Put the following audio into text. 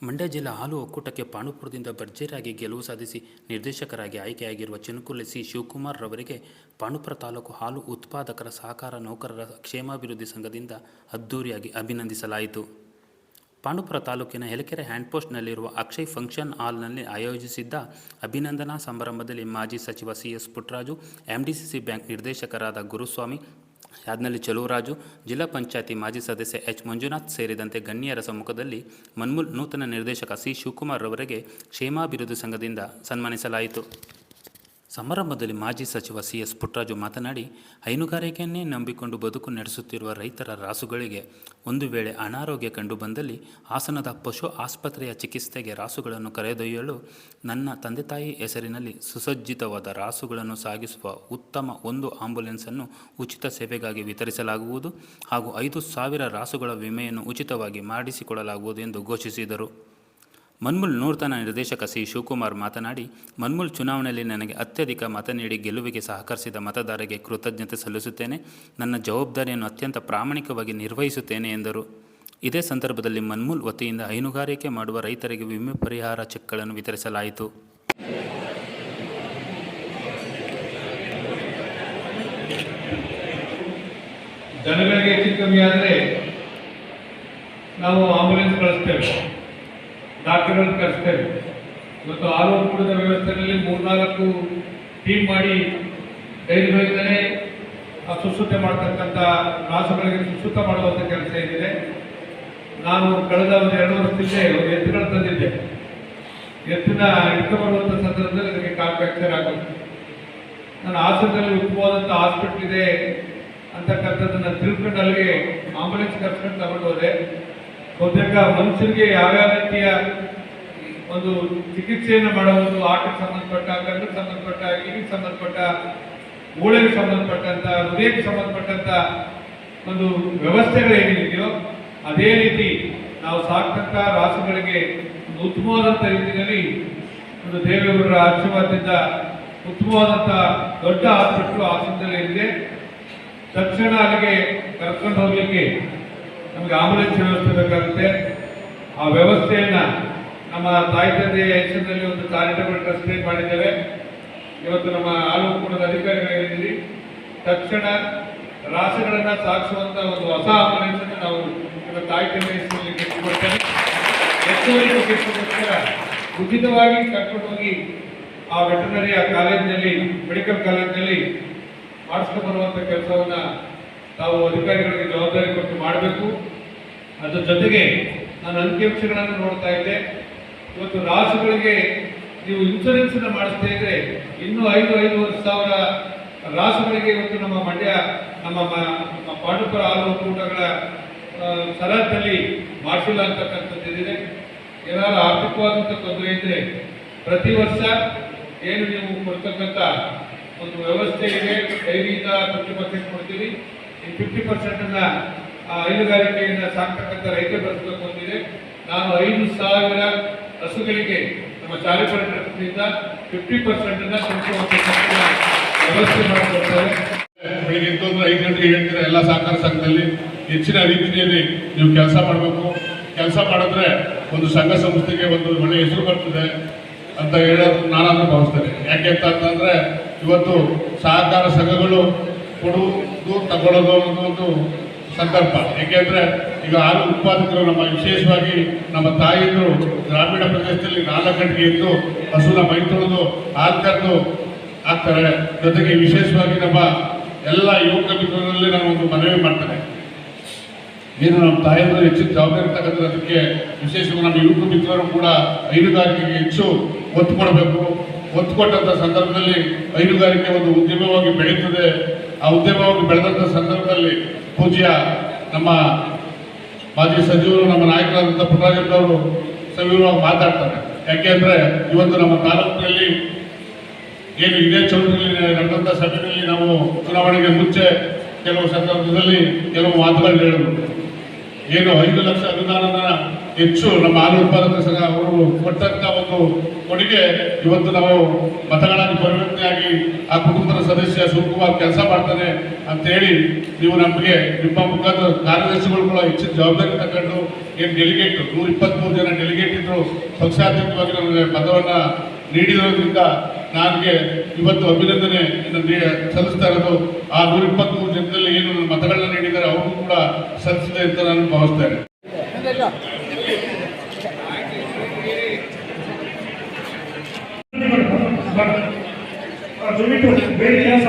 ಮಂಡ್ಯ ಜಿಲ್ಲಾ ಹಾಲು ಒಕ್ಕೂಟಕ್ಕೆ ಪಾಂಡುಪುರದಿಂದ ಭರ್ಜರಿಯಾಗಿ ಗೆಲುವು ಸಾಧಿಸಿ ನಿರ್ದೇಶಕರಾಗಿ ಆಯ್ಕೆಯಾಗಿರುವ ಚಿನುಕುಲೆ ಸಿ ಶಿವಕುಮಾರ್ ರವರಿಗೆ ಪಾಂಡುಪುರ ತಾಲೂಕು ಹಾಲು ಉತ್ಪಾದಕರ ಸಹಕಾರ ನೌಕರರ ಕ್ಷೇಮಾಭಿವೃದ್ಧಿ ಸಂಘದಿಂದ ಅದ್ದೂರಿಯಾಗಿ ಅಭಿನಂದಿಸಲಾಯಿತು. ಪಾಂಡುಪುರ ತಾಲೂಕಿನ ಹೆಲಕೆರೆ ಹ್ಯಾಂಡ್ಪೋಸ್ಟ್ನಲ್ಲಿರುವ ಅಕ್ಷಯ್ ಫಂಕ್ಷನ್ ಹಾಲ್ನಲ್ಲಿ ಆಯೋಜಿಸಿದ್ದ ಅಭಿನಂದನಾ ಸಮಾರಂಭದಲ್ಲಿ ಮಾಜಿ ಸಚಿವ ಸಿ.ಎಸ್. ಪುಟ್ಟರಾಜು, ಎಂಡಿಸಿಸಿ ಬ್ಯಾಂಕ್ ನಿರ್ದೇಶಕರಾದ ಗುರುಸ್ವಾಮಿ, ಯಾಜ್ನಳ್ಳಿ ಚಲುವರಾಜು, ಜಿಲ್ಲಾ ಪಂಚಾಯತಿ ಮಾಜಿ ಸದಸ್ಯ ಎಚ್. ಮಂಜುನಾಥ್ ಸೇರಿದಂತೆ ಗಣ್ಯರ ಸಮ್ಮುಖದಲ್ಲಿ ಮನ್ಮೂಲ್ ನೂತನ ನಿರ್ದೇಶಕ ಸಿ. ಶಿವಕುಮಾರ್ ರವರಿಗೆ ಕ್ಷೇಮಾಭಿವೃದ್ಧಿ ಸಂಘದಿಂದ ಸನ್ಮಾನಿಸಲಾಯಿತು. ಸಮಾರಂಭದಲ್ಲಿ ಮಾಜಿ ಸಚಿವ ಸಿ.ಎಸ್. ಪುಟ್ಟರಾಜು ಮಾತನಾಡಿ, ಹೈನುಗಾರಿಕೆಯನ್ನೇ ನಂಬಿಕೊಂಡು ಬದುಕು ನಡೆಸುತ್ತಿರುವ ರೈತರ ರಾಸುಗಳಿಗೆ ಒಂದು ವೇಳೆ ಅನಾರೋಗ್ಯ ಕಂಡು ಬಂದಲ್ಲಿ ಹಾಸನದ ಪಶು ಆಸ್ಪತ್ರೆಯ ಚಿಕಿತ್ಸೆಗೆ ರಾಸುಗಳನ್ನು ಕರೆದೊಯ್ಯಲು ನನ್ನ ತಂದೆ ತಾಯಿ ಹೆಸರಿನಲ್ಲಿ ಸುಸಜ್ಜಿತವಾದ ರಾಸುಗಳನ್ನು ಸಾಗಿಸುವ ಉತ್ತಮ ಒಂದು ಆಂಬ್ಯುಲೆನ್ಸನ್ನು ಉಚಿತ ಸೇವೆಗಾಗಿ ವಿತರಿಸಲಾಗುವುದು ಹಾಗೂ 5,000 ರಾಸುಗಳ ವಿಮೆಯನ್ನು ಉಚಿತವಾಗಿ ಮಾಡಿಸಿಕೊಡಲಾಗುವುದು ಎಂದು ಘೋಷಿಸಿದರು. ಮನ್ಮೂಲ್ ನೂತನ ನಿರ್ದೇಶಕ ಸಿ. ಶಿವಕುಮಾರ್ ಮಾತನಾಡಿ, ಮನ್ಮೂಲ್ ಚುನಾವಣೆಯಲ್ಲಿ ನನಗೆ ಅತ್ಯಧಿಕ ಮತ ನೀಡಿ ಗೆಲುವಿಗೆ ಸಹಕರಿಸಿದ ಮತದಾರರಿಗೆ ಕೃತಜ್ಞತೆ ಸಲ್ಲಿಸುತ್ತೇನೆ. ನನ್ನ ಜವಾಬ್ದಾರಿಯನ್ನು ಅತ್ಯಂತ ಪ್ರಾಮಾಣಿಕವಾಗಿ ನಿರ್ವಹಿಸುತ್ತೇನೆ ಎಂದರು. ಇದೇ ಸಂದರ್ಭದಲ್ಲಿ ಮನ್ಮೂಲ್ ವತಿಯಿಂದ ಹೈನುಗಾರಿಕೆ ಮಾಡುವ ರೈತರಿಗೆ ವಿಮೆ ಪರಿಹಾರ ಚೆಕ್ಗಳನ್ನು ವಿತರಿಸಲಾಯಿತು. ಜನಗಳಿಗೆ ಹೆಚ್ಚು ಕಮ್ಮಿ ಆದರೆ ನಾವು ಆಂಬ್ಯುಲೆನ್ಸ್ ಕಳಿಸ್ತೇವೆ, ಡಾಕ್ಟರ್ಗಳನ್ನು ಕರೆಸ್ತೇವೆ. ಇವತ್ತು ಹಾಲು ಒಕ್ಕೂಟದ ವ್ಯವಸ್ಥೆಯಲ್ಲಿ 3-4 ಟೀಮ್ ಮಾಡಿ ಡೈರಿಗಳಿಂದಲೇ ಸುಶ್ರುತ ಮಾಡ್ತಕ್ಕಂಥ ರಾಸುಗಳಿಗೆ ಸುಶ್ರುತ ಮಾಡುವಂಥ ಕೆಲಸ ಏನಿದೆ. ನಾನು ಕಳೆದ 2 ವರ್ಷದಿಂದ ಒಂದು ಎತ್ತುಗಳು ತಂದಿದ್ದೆ. ಎತ್ತಿನ ಹಿಡ್ಕೊಂಡು ಬರುವಂಥ ಸಂದರ್ಭದಲ್ಲಿ ಅದಕ್ಕೆ ಕಾಲು ಫ್ರಾಕ್ಚರ್ ಆಗುತ್ತೆ. ನಾನು ಹಾಸನದಲ್ಲಿ ಉತ್ತಮವಾದಂಥ ಹಾಸ್ಪಿಟ್ಲ್ ಇದೆ ಅಂತಕ್ಕಂಥದ್ದನ್ನು ತಿಳ್ಕೊಂಡು ಅಲ್ಲಿಗೆ ಆಂಬ್ಯುಲೆನ್ಸ್ ಕರ್ಸ್ಕೊಂಡು ತಗೊಂಡು ಹೋದೆ. ಬಹುತೇಕ ಮನುಷ್ಯರಿಗೆ ಯಾವ್ಯಾವ ರೀತಿಯ ಒಂದು ಚಿಕಿತ್ಸೆಯನ್ನು ಮಾಡುವುದು, ಆಟಕ್ಕೆ ಸಂಬಂಧಪಟ್ಟ, ಕಣ್ಣಿಗೆ ಸಂಬಂಧಪಟ್ಟ, ಕಿವಿಗೆ ಸಂಬಂಧಪಟ್ಟ, ಮೂಳೆಗೆ ಸಂಬಂಧಪಟ್ಟಂಥ, ಹೃದಯಕ್ಕೆ ಸಂಬಂಧಪಟ್ಟಂಥ ಒಂದು ವ್ಯವಸ್ಥೆಗಳೇನಿದೆಯೋ ಅದೇ ರೀತಿ ನಾವು ಸಾಕ್ತಕ್ಕ ರಾಸುಗಳಿಗೆ ಒಂದು ಉತ್ತಮವಾದಂಥ ರೀತಿಯಲ್ಲಿ ಒಂದು ದೇವೇಗೌಡರ ಆಶೀರ್ವಾದದಿಂದ ಉತ್ತಮವಾದಂಥ ದೊಡ್ಡ ಹಾಸ್ಪಿಟ್ಲು ಹಾಸನದಲ್ಲಿ ಇದೆ. ತಕ್ಷಣ ಅಲ್ಲಿಗೆ ಕರ್ಕೊಂಡು ಹೋಗ್ಲಿಕ್ಕೆ ನಮಗೆ ಆಂಬ್ಯುಲೆನ್ಸ್ ವ್ಯವಸ್ಥೆ ಬೇಕಾಗುತ್ತೆ. ಆ ವ್ಯವಸ್ಥೆಯನ್ನು ನಮ್ಮ ತಾಯಿ ತಂದೆಯ ಹೆಸರಿನಲ್ಲಿ ಒಂದು ಚಾರಿಟಬಲ್ ಟ್ರಸ್ಟ್ ಮಾಡಿದ್ದೇವೆ. ಇವತ್ತು ನಮ್ಮ ಹಾಲು ಒಕ್ಕೂಟದ ಅಧಿಕಾರಿಗಳಿದ್ದೀರಿ. ತಕ್ಷಣ ರಾಸುಗಳನ್ನು ಸಾಗಿಸುವಂಥ ಒಂದು ಹೊಸ ಆಂಬ್ಯುಲೆನ್ಸ್ ಅನ್ನು ನಾವು ನಮ್ಮ ತಾಯಿ ತಂದೆಯ ಹೆಸರಿನಲ್ಲಿ ಕೆತ್ತಿಕೊಡ್ತೇವೆ. ಹೆಚ್ಚುವರಿ ಚಿಕಿತ್ಸೆಗೋಸ್ಕರ ಉಚಿತವಾಗಿ ಕರ್ಕೊಂಡು ಹೋಗಿ ಆ ವೆಟರ್ನರಿ ಕಾಲೇಜಿನಲ್ಲಿ, ಮೆಡಿಕಲ್ ಕಾಲೇಜಿನಲ್ಲಿ ಮಾಡಿಸ್ಕೊಂಡು ಬರುವಂಥ ಕೆಲಸವನ್ನು ತಾವು ಅಧಿಕಾರಿಗಳಿಗೆ ಜವಾಬ್ದಾರಿ ಕೊಟ್ಟು ಮಾಡಬೇಕು. ಅದರ ಜೊತೆಗೆ ನಾನು ಅಂಕಿಅಂಶಗಳನ್ನು ನೋಡ್ತಾ ಇದ್ದೆ. ಇವತ್ತು ರಾಸುಗಳಿಗೆ ನೀವು ಇನ್ಶೂರೆನ್ಸನ್ನು ಮಾಡಿಸ್ತಾ ಇದ್ರೆ ಇನ್ನೂ 5,000 ರಾಸುಗಳಿಗೆ ಇವತ್ತು ನಮ್ಮ ಮಂಡ್ಯ, ನಮ್ಮ ಪಾಂಡುಪುರ ಹಾಲು ಒಕ್ಕೂಟಗಳ ಸರಹದ್ದಲ್ಲಿ ಮಾಡಿಸಿಲ್ಲ ಅಂತಕ್ಕಂಥದ್ದಿದೆ. ಏನಾದರೂ ಆರ್ಥಿಕವಾದಂಥ ತೊಂದರೆ ಇದ್ದರೆ ಪ್ರತಿ ವರ್ಷ ಏನು ನೀವು ಕೊಡ್ತಕ್ಕಂಥ ಒಂದು ವ್ಯವಸ್ಥೆ ಇದೆ, ಡೈರಿಯಿಂದ 50% ಕೊಡ್ತೀವಿ. ಈ 50%ಅನ್ನು ಹೈನುಗಾರಿಕೆಯನ್ನು ಸಾಕ್ತಕ್ಕಂಥ ರೈತರು ಬಳಸಬೇಕು ಅಂತಿದೆ. ನಾನು 5,000 ಹಸುಗಳಿಗೆ ನಮ್ಮ ಚಾರಿಟಬಲ್ ಟ್ರಸ್ಟ್ನಿಂದ 50%ಅನ್ನು ಕೊಡಿಸುವಂಥ ವ್ಯವಸ್ಥೆ ಮಾಡಿಕೊಡ್ತಾರೆ. ಬೆಳಿಗ್ಗೆ 5 ಗಂಟೆಗೆ ಹೇಳ್ತೀರಾ ಎಲ್ಲ ಸಹಕಾರ ಸಂಘದಲ್ಲಿ ಹೆಚ್ಚಿನ ರೀತಿಯಲ್ಲಿ ನೀವು ಕೆಲಸ ಮಾಡಬೇಕು. ಕೆಲಸ ಮಾಡಿದ್ರೆ ಒಂದು ಸಂಘ ಸಂಸ್ಥೆಗೆ ಒಂದು ಒಳ್ಳೆಯ ಹೆಸರು ಬರ್ತದೆ ಅಂತ ಹೇಳೋದು ನಾನಾದ್ರೂ ಭಾವಿಸ್ತೇನೆ. ಯಾಕೆ ಅಂತಂದ್ರೆ ಇವತ್ತು ಸಹಕಾರ ಸಂಘಗಳು ಕೊಡುವುದು ತಗೊಳ್ಳೋದು ಅನ್ನೋದು ಒಂದು ಸಂದರ್ಭ. ಏಕೆಂದರೆ ಈಗ ಹಾಲು ಉತ್ಪಾದಕರು ನಮ್ಮ ವಿಶೇಷವಾಗಿ ನಮ್ಮ ತಾಯಿಯರು ಗ್ರಾಮೀಣ ಪ್ರದೇಶದಲ್ಲಿ 4 ಗಂಟೆಗೆ ಎದ್ದು ಹಸುನ ಮೈ ತೊಳೆದು ಹಾಲು ಕರೆದು ಹಾಕ್ತಾರೆ. ಜೊತೆಗೆ ವಿಶೇಷವಾಗಿ ನಮ್ಮ ಎಲ್ಲ ಯುವಕ ಮಿತ್ರರಲ್ಲಿ ನಾನು ಒಂದು ಮನವಿ ಮಾಡ್ತೇನೆ. ಏನು ನಮ್ಮ ತಾಯಿಯರು ಹೆಚ್ಚಿನ ಜವಾಬ್ದಾರಿ ತಗೊಂಡಿರೋದಕ್ಕೆ ವಿಶೇಷವಾಗಿ ನಮ್ಮ ಯುವಕ ಮಿತ್ರರು ಕೂಡ ಹೈನುಗಾರಿಕೆಗೆ ಹೆಚ್ಚು ಒತ್ತು ಕೊಡಬೇಕು. ಒತ್ತು ಕೊಟ್ಟಂಥ ಸಂದರ್ಭದಲ್ಲಿ ಹೈನುಗಾರಿಕೆ ಒಂದು ಉದ್ಯಮವಾಗಿ ಬೆಳೀತದೆ. ಆ ಉದ್ಯಮವಾಗಿ ಬೆಳೆದಂಥ ಸಂದರ್ಭದಲ್ಲಿ ಪೂಜ್ಯ ನಮ್ಮ ಮಾಜಿ ಸಚಿವರು, ನಮ್ಮ ನಾಯಕರಾದಂಥ ಪುಟ್ಟರಾಜಪ್ಪನವರು ಸವಿವರವಾಗಿ ಮಾತಾಡ್ತಾರೆ. ಯಾಕೆಂದರೆ ಇವತ್ತು ನಮ್ಮ ತಾಲೂಕಿನಲ್ಲಿ ಏನು ಇದೇ ಚೌಟರಿಯಲ್ಲಿ ನಡೆದಂಥ ಸಭೆಯಲ್ಲಿ ನಾವು ಚುನಾವಣೆಗೆ ಮುಂಚೆ ಕೆಲವು ಸಂದರ್ಭದಲ್ಲಿ ಕೆಲವು ಮಾತುಗಳು ಹೇಳಿದ್ರು. ಏನು 5 ಲಕ್ಷ ಅನುದಾನದ ಹೆಚ್ಚು ನಮ್ಮ ಹಾಲು ಉತ್ಪಾದಕರ ಸಂಘ ಅವರು ಕೊಟ್ಟಂತ ಒಂದು ಕೊಡುಗೆ ಇವತ್ತು ನಾವು ಮತಗಳಾಗಿ ಪರಿವರ್ತನೆಯಾಗಿ ಆ ಕುಟುಂಬದ ಸದಸ್ಯ ಶಿವಕುಮಾರ್ ಕೆಲಸ ಮಾಡ್ತಾನೆ ಅಂತ ಹೇಳಿ ನೀವು ನಮಗೆ ನಿಮ್ಮ ಮುಖಾಂತರ ಕಾರ್ಯದರ್ಶಿಗಳು ಕೂಡ ಹೆಚ್ಚಿನ ಜವಾಬ್ದಾರಿ ತಗೊಂಡು ಏನು ಡೆಲಿಗೇಟ್ 123 ಜನ ಡೆಲಿಗೇಟ್ ಇದ್ರು ಪಕ್ಷಾತೀತವಾಗಿ ನಮಗೆ ಮತವನ್ನ ನೀಡಿರೋದ್ರಿಂದ ನನಗೆ ಇವತ್ತು ಅಭಿನಂದನೆ ಸಲ್ಲಿಸ್ತಾ ಇರೋದು ಆ 123 ಜನದಲ್ಲಿ ಏನು ಮತಗಳನ್ನ ನೀಡಿದ್ದಾರೆ ಅವ್ರಿಗೂ ಕೂಡ ಸಲ್ಲಿಸಿದೆ ಅಂತ ನಾನು ಭಾವಿಸ್ತೇನೆ. ದಯವಿಟ್ಟು ಬೇರೆ ಕೆಲಸ